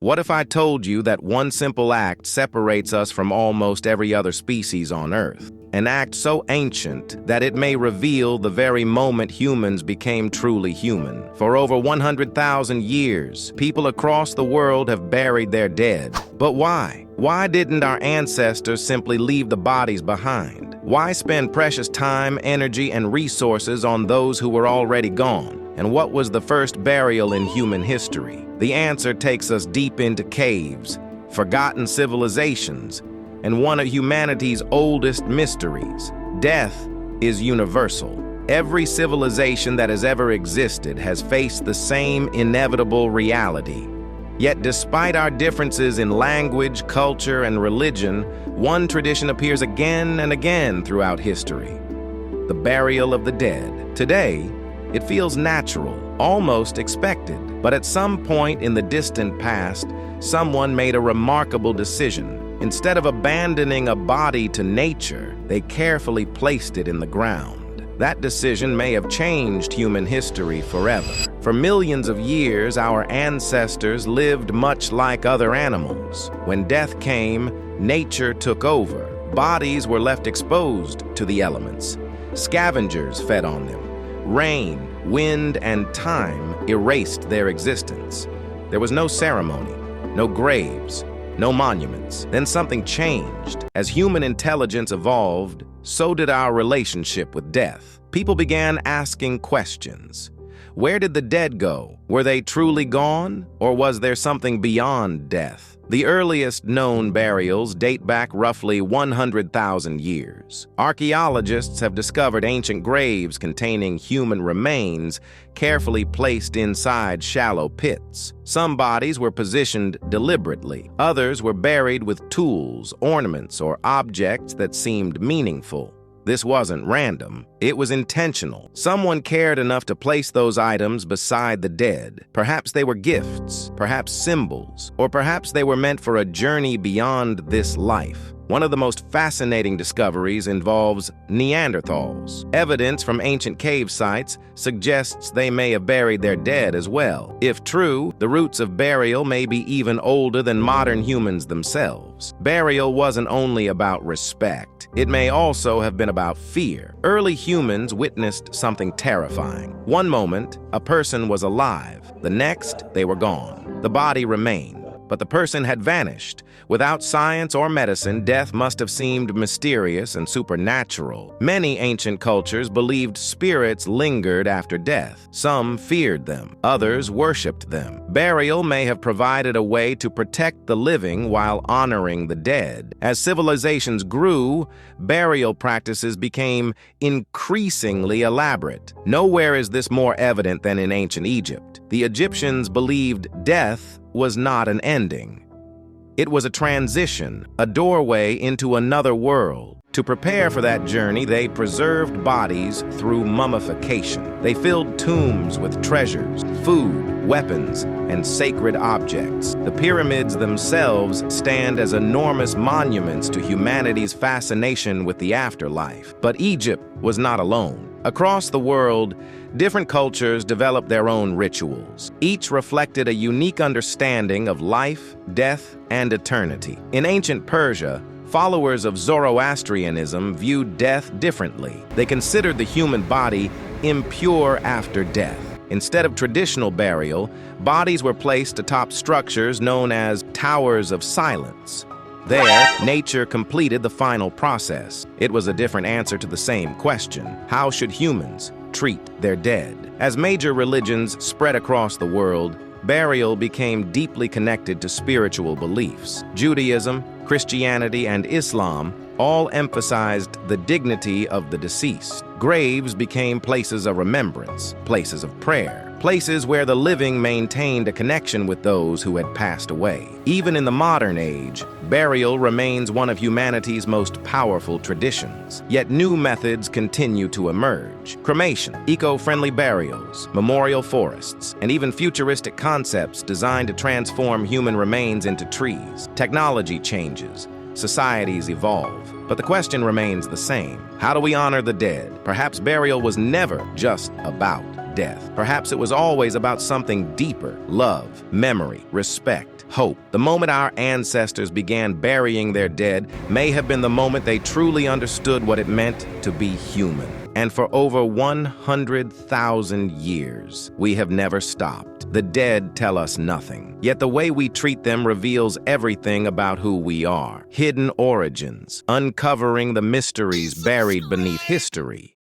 What if I told you that one simple act separates us from almost every other species on Earth? An act so ancient that it may reveal the very moment humans became truly human. For over 100,000 years, people across the world have buried their dead. But why? Why didn't our ancestors simply leave the bodies behind? Why spend precious time, energy, and resources on those who were already gone? And what was the first burial in human history? The answer takes us deep into caves, forgotten civilizations, and one of humanity's oldest mysteries. Death is universal. Every civilization that has ever existed has faced the same inevitable reality. Yet despite our differences in language, culture, and religion, one tradition appears again and again throughout history: the burial of the dead. Today, it feels natural, almost expected, but at some point in the distant past, someone made a remarkable decision. Instead of abandoning a body to nature, they carefully placed it in the ground. That decision may have changed human history forever. For millions of years, our ancestors lived much like other animals. When death came, nature took over. Bodies were left exposed to the elements. Scavengers fed on them. Rain, wind, and time erased their existence. There was no ceremony, no graves, no monuments. Then something changed. As human intelligence evolved, so did our relationship with death. People began asking questions. Where did the dead go? Were they truly gone, or was there something beyond death? The earliest known burials date back roughly 100,000 years. Archaeologists have discovered ancient graves containing human remains carefully placed inside shallow pits. Some bodies were positioned deliberately. Others were buried with tools, ornaments, or objects that seemed meaningful. This wasn't random. It was intentional. Someone cared enough to place those items beside the dead. Perhaps they were gifts, perhaps symbols, or perhaps they were meant for a journey beyond this life. One of the most fascinating discoveries involves Neanderthals. Evidence from ancient cave sites suggests they may have buried their dead as well. If true, the roots of burial may be even older than modern humans themselves. Burial wasn't only about respect. It may also have been about fear. Early humans witnessed something terrifying. One moment, a person was alive. The next, they were gone. The body remained, but the person had vanished. Without science or medicine, death must have seemed mysterious and supernatural. Many ancient cultures believed spirits lingered after death. Some feared them. Others worshipped them. Burial may have provided a way to protect the living while honoring the dead. As civilizations grew, burial practices became increasingly elaborate. Nowhere is this more evident than in ancient Egypt. The Egyptians believed death was not an ending. It was a transition, a doorway into another world. To prepare for that journey, they preserved bodies through mummification. They filled tombs with treasures, food, weapons, and sacred objects. The pyramids themselves stand as enormous monuments to humanity's fascination with the afterlife. But Egypt was not alone. Across the world, different cultures developed their own rituals. Each reflected a unique understanding of life, death, and eternity. In ancient Persia, followers of Zoroastrianism viewed death differently. They considered the human body impure after death. Instead of traditional burial, bodies were placed atop structures known as Towers of Silence. There, nature completed the final process. It was a different answer to the same question: how should humans treat their dead? As major religions spread across the world, burial became deeply connected to spiritual beliefs. Judaism, Christianity, and Islam all emphasized the dignity of the deceased. Graves became places of remembrance, places of prayer, places where the living maintained a connection with those who had passed away. Even in the modern age, burial remains one of humanity's most powerful traditions. Yet new methods continue to emerge. Cremation, eco-friendly burials, memorial forests, and even futuristic concepts designed to transform human remains into trees. Technology changes. Societies evolve, but the question remains the same. How do we honor the dead? Perhaps burial was never just about death. Perhaps it was always about something deeper: love, memory, respect, hope. The moment our ancestors began burying their dead may have been the moment they truly understood what it meant to be human. And for over 100,000 years, we have never stopped. The dead tell us nothing, yet the way we treat them reveals everything about who we are. Hidden origins, uncovering the mysteries buried beneath history.